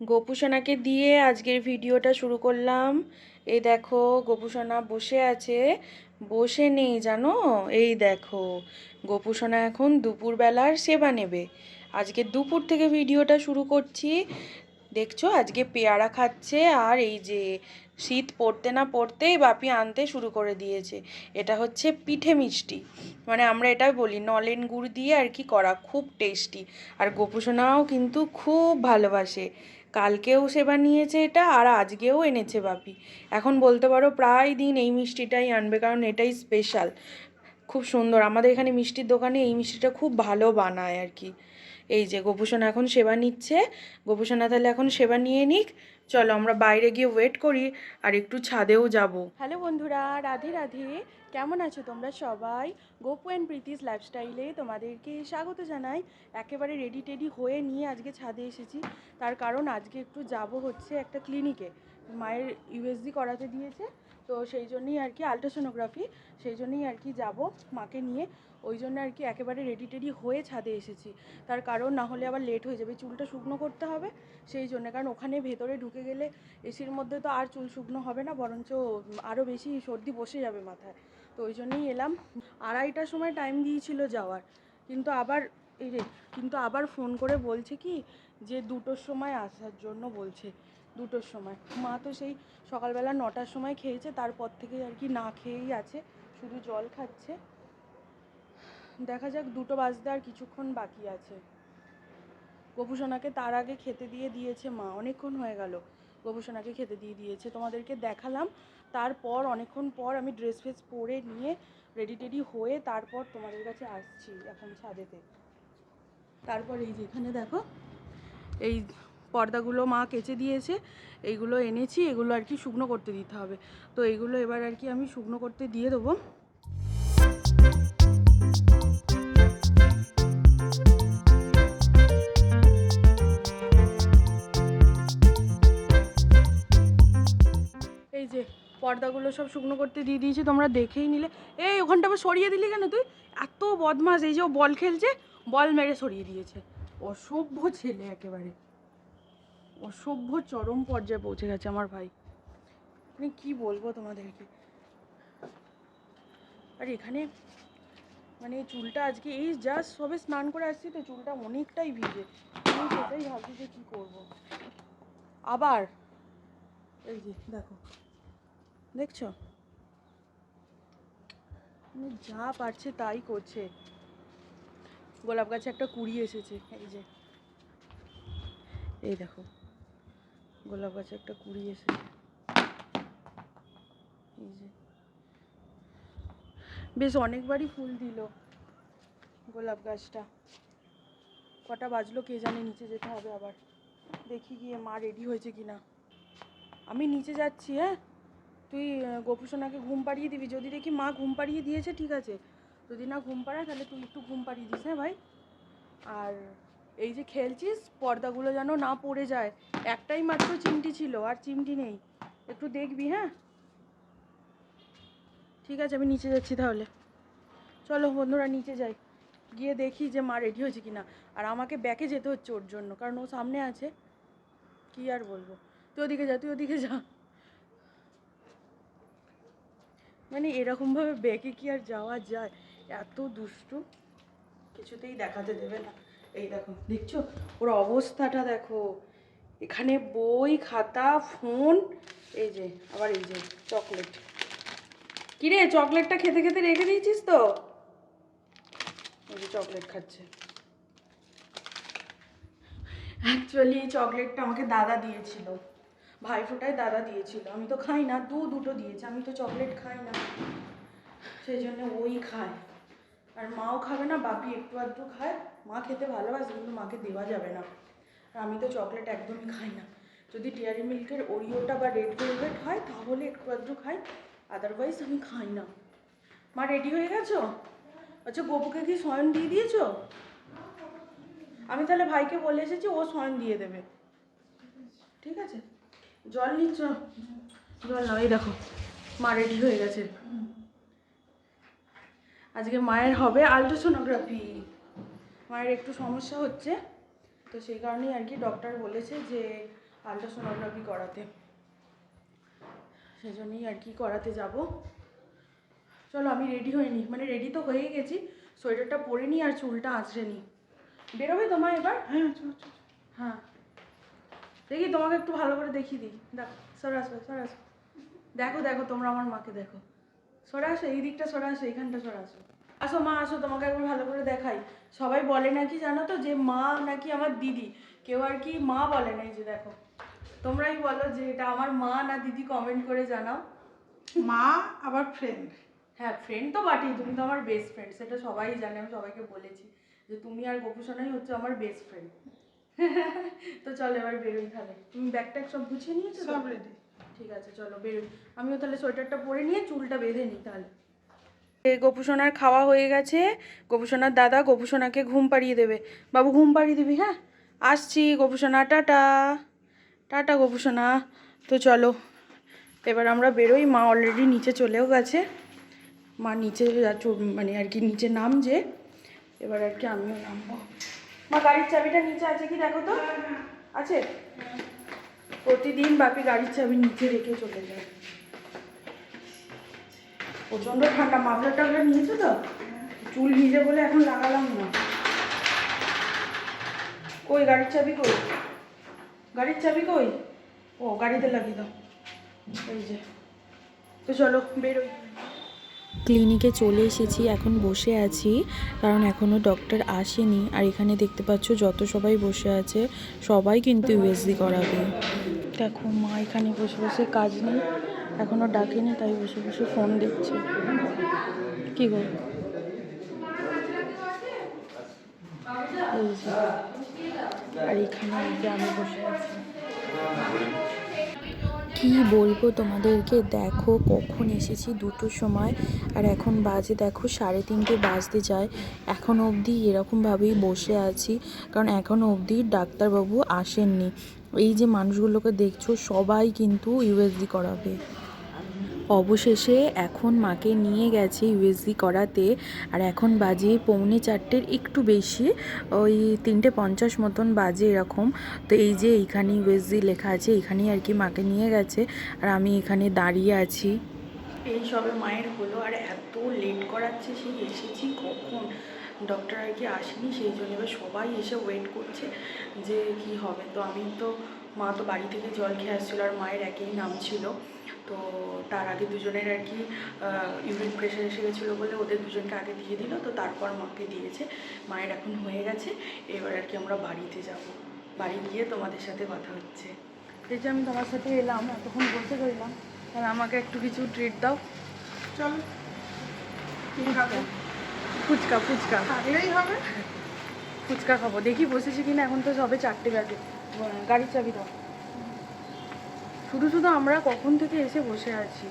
গোপুসোনাকে দিয়ে আজকের ভিডিওটা শুরু করলাম। এই দেখো গোপুসোনা বসে আছে, বসে নেই জানো। এই দেখো গোপুসোনা এখন দুপুরবেলার সেবা নেবে। আজকে দুপুর থেকে ভিডিওটা শুরু করছি। দেখছো আজকে পেয়ারা খাচ্ছে, আর এই যে শীত পড়তে না পড়তেই বাপি আনতে শুরু করে দিয়েছে। এটা হচ্ছে পিঠে মিষ্টি, মানে আমরা এটা বলি নলেন গুড় দিয়ে আর কি করা, খুব টেস্টি। আর গোপুসোনাও কিন্তু খুব ভালোবাসে। কালকেও সেবা নিয়েছে এটা, আর আজকেও এনেছে বাপি। এখন বলতে পারো প্রায় দিন এই মিষ্টিটাই আনবে, কারণ এটাই স্পেশাল, খুব সুন্দর। আমাদের এখানে মিষ্টির দোকানে এই মিষ্টিটা খুব ভালো বানায় আর কি। এই যে গোপুসোনা এখন সেবা নিচ্ছে। গোপুসোনা তাহলে এখন সেবা নিয়ে নিক। চলো আমরা বাইরে গিয়ে ওয়েট করি, আর একটু ছাদেও যাব। হ্যালো বন্ধুরা, রাধে রাধে। কেমন আছো তোমরা সবাই? গোপু অ্যান্ড প্রীতিস লাইফস্টাইলে তোমাদেরকে স্বাগত জানাই। একেবারে রেডি টেডি হয়ে নিয়ে আজকে ছাদে এসেছি। তার কারণ আজকে একটু যাব হচ্ছে একটা ক্লিনিকে, মায়ের ইউএসজি করাতে দিয়েছে, তো সেই জন্যই আর কি আলট্রাসোনোগ্রাফি, সেই জন্যই আর কি যাব মাকে নিয়ে। ওই জন্য আর কি একেবারে রেডি টেডি হয়ে ছাদে এসেছি। তার কারণ না হলে আবার লেট হয়ে যাবে, চুলটা শুকনো করতে হবে সেই জন্য। কারণ ওখানে ভেতরে ঢুকে গেলে এসির মধ্যে তো আর চুল শুকনো হবে না, বরঞ্চ আরও বেশি সর্দি বসে যাবে মাথায়। তো ওই জন্যই এলাম। 2:30টার সময় টাইম দিয়েছিল যাওয়ার, কিন্তু আবার ফোন করে বলছে কি যে 2টোর সময় আসার জন্য বলছে। 2টোর সময় মা তো সেই সকালবেলা 9টার সময় খেয়েছে, তারপর থেকে আর কি না খেয়েই আছে, শুধু জল খাচ্ছে। দেখা যাক, 2টো বাজতে আর কিছুক্ষণ বাকি আছে। গোপুসোনাকে তার আগে খেতে দিয়ে দিয়েছে মা, অনেকক্ষণ হয়ে গেল গোপুসোনাকে খেতে দিয়ে দিয়েছে, তোমাদেরকে দেখালাম। তারপর অনেকক্ষণ পর আমি ড্রেস ফ্রেস পরে নিয়ে রেডি টেডি হয়ে তারপর তোমাদের কাছে আসছি এখন ছাদেতে। তারপর এই যে এখানে দেখো, এই পর্দাগুলো মা কেচে দিয়েছে, এইগুলো এনেছি, এগুলো আর কি শুকনো করতে দিতে হবে। তো এইগুলো এবার আর কি আমি শুকনো করতে দিয়ে দেবো। এই যে পর্দাগুলো সব শুকনো করতে দিয়ে দিয়েছি, তোমরা দেখেই নিলে। এই ওখানটা আবার সরিয়ে দিলি কেন তুই? এত বদমাস! এই যে ও বল খেলছে, বল মেরে সরিয়ে দিয়েছে। অসভ্য ছেলে, একেবারে অসভ্য চরম পর্যায়ে পৌঁছে গেছে আমার ভাই। আমি কি বলবো তোমাদেরকে। আর এখানে মানে চুলটা আজকে এই জাস্ট সবে স্নান করে আসছি, তো চুলটা অনেকটাই ভিজে। আমি সেটাই ভাবছি যে কী করবো। আবার এই যে দেখো, দেখছো যা পারছে তাই করছে। গোলাপ গাছে একটা কুড়ি এসেছে, এই যে এই দেখো গোলাপ গাছে একটা কুড়ি এসেছে। এই যে বেশ অনেকবারই ফুল দিল গোলাপ গাছটা। কটা বাজলো কে জানে, নিচে যেতে হবে আবার। দেখি গিয়ে মা রেডি হয়েছে কিনা। আমি নিচে যাচ্ছি, হ্যাঁ? তুই গোপুসোনাকে ঘুম পাড়িয়ে দিবি। যদি দেখি মা ঘুম পাড়িয়ে দিয়েছে ঠিক আছে, যদি না ঘুম পাড়ায় তাহলে তুই একটু ঘুম পাড়িয়ে দিস, হ্যাঁ ভাই? আর এই যে খেলছিস, পর্দাগুলো যেন না পড়ে যায়। একটাই মাত্র চিমটি ছিল, আর চিমটি নেই, একটু দেখবি, হ্যাঁ? ঠিক আছে, আমি নিচে যাচ্ছি তাহলে। চলো বন্ধুরা নিচে যাই, গিয়ে দেখি যে মা রেডি হয়েছে কিনা। আর আমাকে ব্যাকে যেতে হচ্ছে ওর জন্য, কারণ ও সামনে আছে। কি আর বলবো, তুই ওদিকে যা, তুই ওদিকে যা। মানে এরকমভাবে ব্যাকে কি আর যাওয়া যায়? এত দুষ্টু, কিছুতেই দেখাতে দেবে না। এই দেখো, দেখছো ওর অবস্থাটা দেখো। এখানে বই খাতা ফোন, এই যে আবার এই যে চকলেট। কিরে চকলেটটা খেতে খেতে রেখে দিয়েছিস তো? এই যে চকলেট খাচ্ছে। অ্যাকচুয়ালি এই চকলেটটা আমাকে দাদা দিয়েছিল, ভাইফোঁটায় দাদা দিয়েছিল। আমি তো খাই না, দুটো দিয়েছে, আমি তো চকলেট খাই না, সেই জন্য ওই খায়। আর মাও খাবে না, বাপি একটু আধটু খায়। মা খেতে ভালোবাসে কিন্তু মাকে দেওয়া যাবে না। আর আমি তো চকলেট একদমই খাই না। যদি ডেয়ারি মিল্কের ওরিওটা বা রেড ভেলভেট হয় তাহলে একটু আধটু খাই, আদারওয়াইজ আমি খাই না। মা রেডি হয়ে গেছো? আচ্ছা গোপুকে কি শয়ন দিয়ে দিয়েছো? আমি তাহলে ভাইকে বলে এসেছি, ও শয়ন দিয়ে দেবে। ঠিক আছে, জল নিচ্ছ? জল নাও। এই দেখো মা রেডি হয়ে গেছে। আজকে মায়ের হবে আলট্রাসোনোগ্রাফি। মায়ের একটু সমস্যা হচ্ছে, তো সেই কারণেই আর কি ডক্টর বলেছে যে আল্ট্রাসোনোগ্রাফি করাতে, সেজন্যই আর কি করাতে যাব। চলো আমি রেডি হয়ে নিই, মানে রেডি তো হয়েই গেছি, সোয়েটারটা পরে নিই আর চুলটা আঁচড়ে নিই। বেরোবে তোমার এবার? হ্যাঁ হ্যাঁ, দেখি তোমাকে একটু ভালো করে দেখিয়ে দিই। দেখো সরে আসো, সরে আসো, দেখো দেখো তোমরা আমার মাকে দেখো, সরে আসো, এই দিকটা সরে আসো, এইখানটা সরে আসো। আসো মা আসো, তোমাকে একবার ভালো করে দেখাই। সবাই বলে নাকি জানো তো যে মা নাকি আমার দিদি, কেউ আর কি মা বলে না। এই যে দেখো, তোমরাই বলো যে এটা আমার মা না দিদি, কমেন্ট করে জানাও। মা আবার ফ্রেন্ড। হ্যাঁ ফ্রেন্ড তো বাটেই, তুমি তো আমার বেস্ট ফ্রেন্ড, সেটা সবাই জানে, আমি সবাইকে বলেছি যে তুমি আর গোপুসোনাই হচ্ছে আমার বেস্ট ফ্রেন্ড। তো চলো এবার বেরোই তাহলে। তুমি ব্যাগটা সব গুছিয়ে নিয়েছো? সব রেডি। ঠিক আছে চলো বেরোই, আমিও তাহলে সোয়েটারটা পরে নিয়ে চুলটা বেঁধে নিই তাহলে। গোপুসোনার খাওয়া হয়ে গেছে, গোপুসোনার দাদা গোপুসোনাকে ঘুম পাড়িয়ে দেবে। বাবু ঘুম পাড়িয়ে দিবি? হ্যাঁ আসছি গোপুসোনা, টাটা টাটা গোপুসোনা। তো চলো এবার আমরা বেরোই, মা অলরেডি নিচে চলেও গেছে, মা নিচে মানে আর কি নিচে নামছে, এবার আর কি আমিও নামবো। মা গাড়ির চাবিটা নিচে আছে কি দেখো তো, আছে? প্রতিদিন বাপি গাড়ির চাবি নিচে রেখে চলে যায়। প্রচণ্ড ঠান্ডা, মাফলার টাফলার নিয়েছো তো? চুল ভিজে বলে এখন লাগালাম না। কই গাড়ির চাবি কই? গাড়ির চাবি কই? ও গাড়িতে লাগিয়ে দাও, এই যে। তো চলো বেরোই। ক্লিনিকে চলে এসেছি, এখন বসে আছি কারণ এখনও ডক্টর আসেনি। আর এখানে দেখতে পাচ্ছ যত সবাই বসে আছে সবাই কিন্তু ইউএসজি করাবে। দেখো মা এখানে বসে বসে, কাজ নেই এখনও ডাকেনি, তাই বসে বসে ফোন দেখছে। কী গো, এই যে। আর এখানে এই যে আমি বসে আছি। কি বলবো তোমাদেরকে, দেখো কখন এসেছি 2টোর সময়, আর এখন বাজে দেখো 3:30 বাজতে যায়। এখন অবধি এরকমভাবেই বসে আছি, কারণ এখনও অবধি ডাক্তারবাবু আসেননি। এই যে মানুষগুলোকে দেখছো সবাই কিন্তু ইউএসজি করাবে। অবশেষে এখন মাকে নিয়ে গেছে ইউএসজি করাতে, আর এখন বাজে 3:45 একটু বেশি, ওই 3:50 মতন বাজে এরকম। তো এই যে এইখানে ইউএসজি লেখা আছে, এখানেই আর কি মাকে নিয়ে গেছে, আর আমি এখানে দাঁড়িয়ে আছি। এই সবে মায়ের হলো, আর এত লেট করাচ্ছে, সেই এসেছি কখন, ডক্টর আর কি আসেনি, সেই জন্য এবার সবাই এসে ওয়েট করছে যে কি হবে। তো আমি তো, মা তো বাড়ি থেকে জল খেয়ে আসছিলো, আর মায়ের একই নাম ছিল। তো তার আগে দুজনের আর কি ইউরিন প্রেশার এসে গেছিলো বলে ওদের দুজনকে আগে দিয়ে দিল, তো তারপর মাকে দিয়েছে। মায়ের এখন হয়ে গেছে, এবার আর কি আমরা বাড়িতে যাব, বাড়ি গিয়ে তোমাদের সাথে কথা হচ্ছে। এই যে আমি তোমার সাথে এলাম, এতক্ষণ বসে রইলাম, তাহলে আমাকে একটু কিছু ট্রিট দাও। চলো ফুচকা ফুচকা থাকলেই হবে। ফুচকা খাবো, দেখি বসেছি কিনা, এখন তো সবে 4টে বাজে। গাড়ির চাবি দাও। শুধু শুধু আমরা কখন থেকে এসে বসে আছি,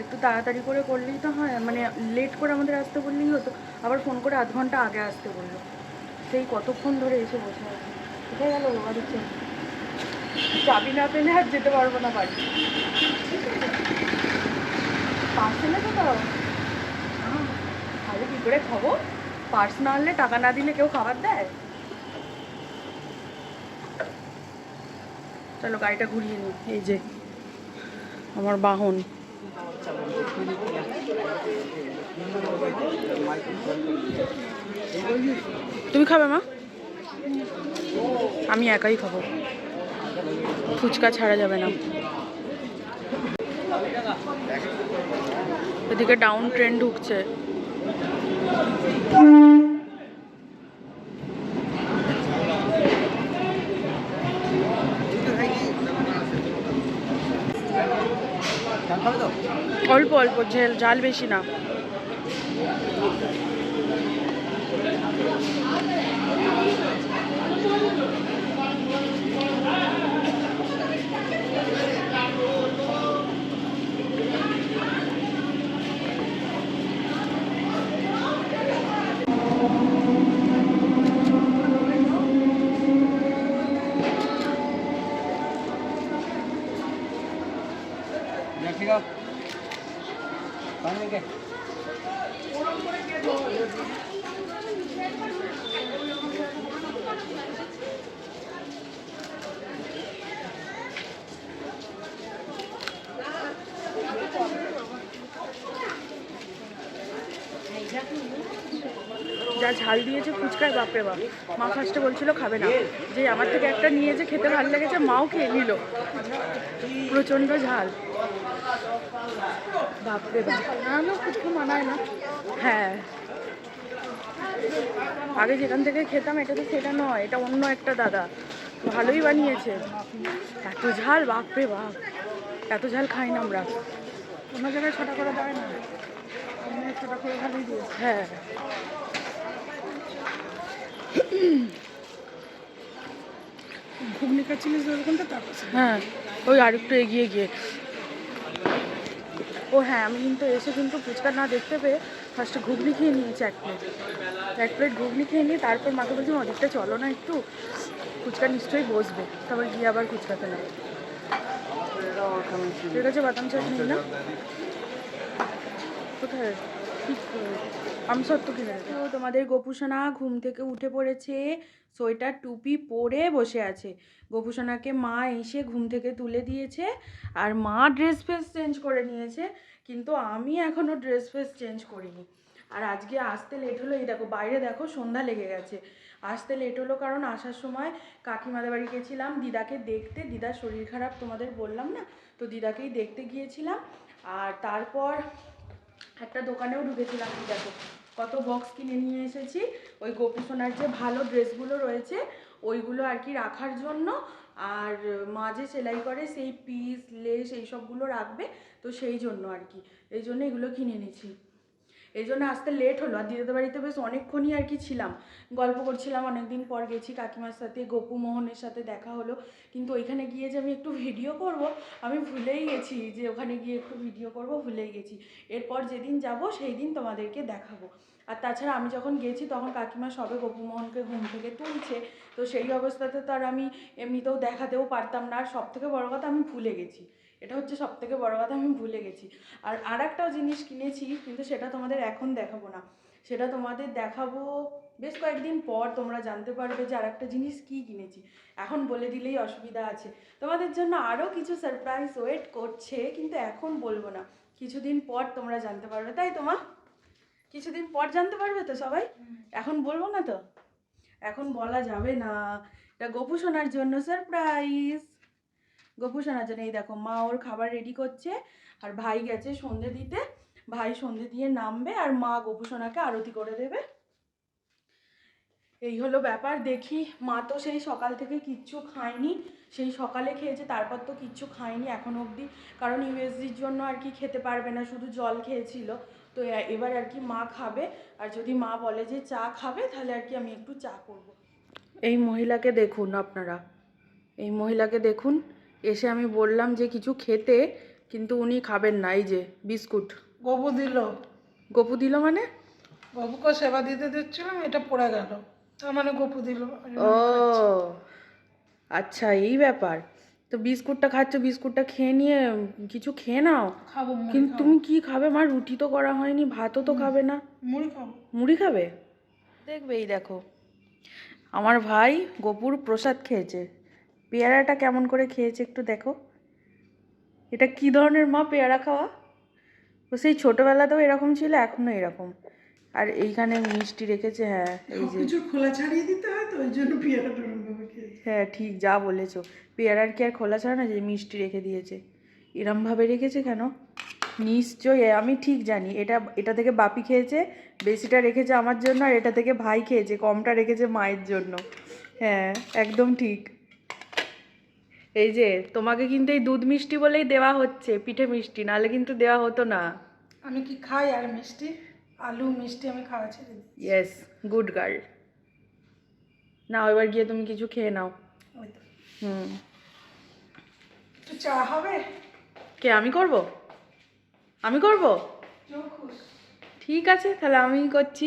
একটু তাড়াতাড়ি করে করলেই তো হয়, মানে লেট করে আমাদের আসতে বললেই হতো, আবার ফোন করে আধ ঘন্টা আগে আসতে বললো, সেই কতক্ষণ ধরে এসে বসে আছি। কোথায় গেল গাড়ির চাবি? চাবি না পেলে আর যেতে পারবো না বাড়ি। পার্স এনে তো দাও, তাহলে কী করে খাবো? পার্স না আনলে, টাকা না দিলে কেউ খাবার দেয়? চলো গাড়িটা ঘুরিয়ে নিই, এই যে আমার বাহন। তুমি খাবে মা? আমি একাই খাবো, ফুচকা ছাড়া যাবে না। এদিকে ডাউন ট্রেন ঢুকছে। অল্প অল্প ঝাল বেশি না। যা ঝাল দিয়েছে ফুচকায়, বাপরে বাপ। মা ফার্স্টে বলছিল খাবে না, যে আমার থেকে একটা নিয়ে যে খেতে ভালো লেগেছে, মাও খেয়ে নিল। প্রচণ্ড ঝাল, বাপরে বাপ। ফুচকা মানায় না। হ্যাঁ, আগে যেখান থেকে খেতাম এটা তো সেটা নয়, এটা অন্য একটা দাদা, ভালোই বানিয়েছে। এত ঝাল, বাপরে বাপ, এত ঝাল খাই না আমরা। অন্য জায়গায় ছোটা করে দেয় না, অন্য ছোটা করে ভালোই দিয়েছে। হ্যাঁ, ঘুগনি খাচ্ছিলিস ওরকমটা তারপর হ্যাঁ, ওই আরেকটু এগিয়ে গিয়ে। ও হ্যাঁ, আমি কিন্তু এসে কিন্তু ফুচকা না দেখতে পেয়ে ফার্স্টে ঘুগনি খেয়ে নিয়েছি এক প্লেট ঘুগনি খেয়ে নিয়ে তারপর মাকে বলছি ওদিকটা চলো না একটু, ফুচকা নিশ্চয়ই বসবে, তারপর গিয়ে আবার ফুচকা খেলাম। ঠিক আছে, বাদাম চাটনি না কোথায়, ঠিক আমসত্ব কিনে তো তোমাদের গোপুসোনা ঘুম থেকে উঠে পড়েছে, সোয়েটার টুপি পরে বসে আছে। গোপুসোনাকে মা এসে ঘুম থেকে তুলে দিয়েছে, আর মা ড্রেস ফ্রেস চেঞ্জ করে নিয়েছে, কিন্তু আমি এখনও ড্রেস ফ্রেস চেঞ্জ করিনি। আর আজকে আসতে লেট হলো, এই দেখো বাইরে দেখো সন্ধ্যা লেগে গেছে। আসতে লেট হলো কারণ আসার সময় কাকিমাদের বাড়ি গেছিলাম দিদাকে দেখতে, দিদার শরীর খারাপ তোমাদের বললাম না, তো দিদাকেই দেখতে গিয়েছিলাম। আর তারপর একটা দোকানেও ঢুকেছিলাম, দেখো কত বক্স কিনে নিয়ে এসেছি, ওই গোপুসোনার যে ভালো ড্রেসগুলো রয়েছে ওইগুলো আর কি রাখার জন্য। আর মা যে সেলাই করে সেই পিস লেস এইসবগুলো রাখবে, তো সেই জন্য আর কি, এই জন্য এগুলো কিনে এনেছি। এই জন্য আসতে লেট হলো। আর দিদাদের বাড়িতে বেশ অনেকক্ষণই আর কি ছিলাম, গল্প করছিলাম, অনেকদিন পর গেছি, কাকিমার সাথে গপু মোহনের সাথে দেখা হলো। কিন্তু ওইখানে গিয়ে যে আমি একটু ভিডিও করব, আমি ভুলেই গেছি যে ওখানে গিয়ে একটু ভিডিও করব, ভুলেই গেছি। এরপর যেদিন যাব সেই দিন তোমাদেরকে দেখাবো। আর তাছাড়া আমি যখন গেছি তখন কাকিমা সবে গপু মোহনকে ঘুম থেকে তুলছে, তো সেই অবস্থাতে তো আর আমি এমনিতেও দেখাতেও পারতাম না। আর সবথেকে বড় কথা, আমি ভুলে গেছি, এটা হচ্ছে সবথেকে বড় কথা, আমি ভুলে গেছি। আর একটাও জিনিস কিনেছি, কিন্তু সেটা তোমাদের এখন দেখাবো না, সেটা তোমাদের দেখাবো বেশ কয়েকদিন পর, তোমরা জানতে পারবে যে আর একটা জিনিস কী কিনেছি। এখন বলে দিলেই অসুবিধা আছে, তোমাদের জন্য আরও কিছু সারপ্রাইজ ওয়েট করছে, কিন্তু এখন বলবো না, কিছুদিন পর তোমরা জানতে পারবে, তাই তো মা? কিছুদিন পর জানতে পারবে তো সবাই, এখন বলবো না তো, এখন বলা যাবে না, এটা গপু শোনার জন্য সারপ্রাইজ। গপু শোনার জন্য। এই দেখো মা ওর খাবার রেডি করছে, আর ভাই গেছে সন্ধে দিতে, ভাই সন্ধে দিয়ে নামবে, আর মা গপু সোনাকে আরতি করে দেবে। এই হলো ব্যাপার। দেখি, মা তো সেই সকাল থেকে কিচ্ছু খায়নি, সেই সকালে খেয়েছে, তারপর তো কিচ্ছু খায়নি এখন অবধি, কারণ ইউএসজির জন্য আর কি খেতে পারবে না, শুধু জল খেয়েছিল। তো এবার আর কি মা খাবে, আর যদি মা বলে যে চা খাবে তাহলে আর কি আমি একটু চা করব। এই মহিলাকে দেখুন আপনারা, এই মহিলাকে দেখুন, এসে আমি বললাম যে কিছু খেতে, কিন্তু উনি খাবেন না। এই যে বিস্কুট গবু দিল, গপু দিল মানে, গপুকে সেবা দিতে দিচ্ছিলাম, এটা পড়ে গেল, তার মানে গপু দিল। ও আচ্ছা এই ব্যাপার। তো বিস্কুটটা খাচ্ছ, বিস্কুটটা খেয়ে নিয়ে কিছু খেয়ে নাও। খাবো, কিন্তু তুমি কি খাবে মা? রুটি তো করা হয়নি, ভাতও তো খাবে না, মুড়ি খাবো। মুড়ি খাবে? দেখবে, এই দেখো আমার ভাই গপুর প্রসাদ খেয়েছে, পেয়ারাটা কেমন করে খেয়েছে একটু দেখো। এটা কি ধরনের মা পেয়ারা খাওয়া? তো সেই ছোটোবেলাতেও এরকম ছিল, এখনও এরকম। আর এইখানে মিষ্টি রেখেছে, হ্যাঁ এই যে, কিছু খোলা ছাড়িয়ে দিতে হয়, তো ওই জন্য পেয়ারাটা ওরমভাবে খেয়েছি। হ্যাঁ ঠিক যা বলেছো, পেয়ারার কি আর খোলা ছাড়া না, যে মিষ্টি রেখে দিয়েছে, এরমভাবে রেখেছে কেন? নিশ্চয়ই, আমি ঠিক জানি, এটা থেকে বাপি খেয়েছে, বেশিটা রেখেছে আমার জন্য, আর এটা থেকে ভাই খেয়েছে, কমটা রেখেছে মায়ের জন্য। হ্যাঁ একদম ঠিক। এই যে তোমাকে কিন্তু এই দুধ মিষ্টি বলেই দেওয়া হচ্ছে, পিঠে মিষ্টি, নাহলে কিন্তু দেওয়া হতো না। আমি কি খাই আর মিষ্টি, আলু মিষ্টি আমি খাওয়া ছেড়ে দিই। Yes, good girl. নাও এবার গিয়ে তুমি কিছু খেয়ে নাও। ওই তো, হুম। একটু চা হবে? কে, আমি করব? আমি করব? চৌখুশ। ঠিক আছে, তাহলে আমিই করছি।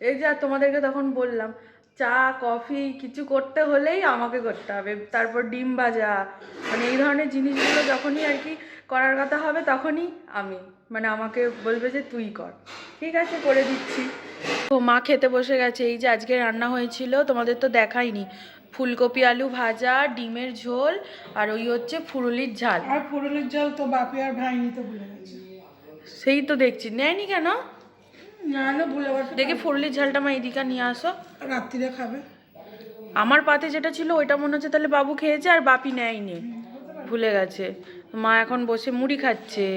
এই যে আর তোমাদেরকে তখন বললাম, চা কফি কিছু করতে হলেই আমাকে করতে হবে, তারপর ডিম ভাজা, মানে এই ধরনের জিনিসগুলো যখনই আর কি করার কথা হবে তখনই আমি, মানে আমাকে বলবে যে তুই কর। ঠিক আছে, করে দিচ্ছি। তো মা খেতে বসে গেছে। এই যে আজকে রান্না হয়েছিল তোমাদের তো দেখাইনি, ফুলকপি আলু ভাজা, ডিমের ঝোল, আর ওই হচ্ছে ফুরুলির ঝাল। আর ফুরুলির জল তো বাপি আর ভাই নিতে ভুলে গেছে। সেই তো দেখছি, নেয়নি কেন? না না ভুলে গেছে, দেখি ফুরলির ঝালটা মা এদিকে নিয়ে আসো। রাত্রিরে খাবে। আমার পাতে যেটা ছিল ওইটা মনে হচ্ছে তাহলে বাবু খেয়েছে আর বাপি নেয়নি, ভুলে গেছে। মা এখন বসে মুড়ি খাচ্ছে।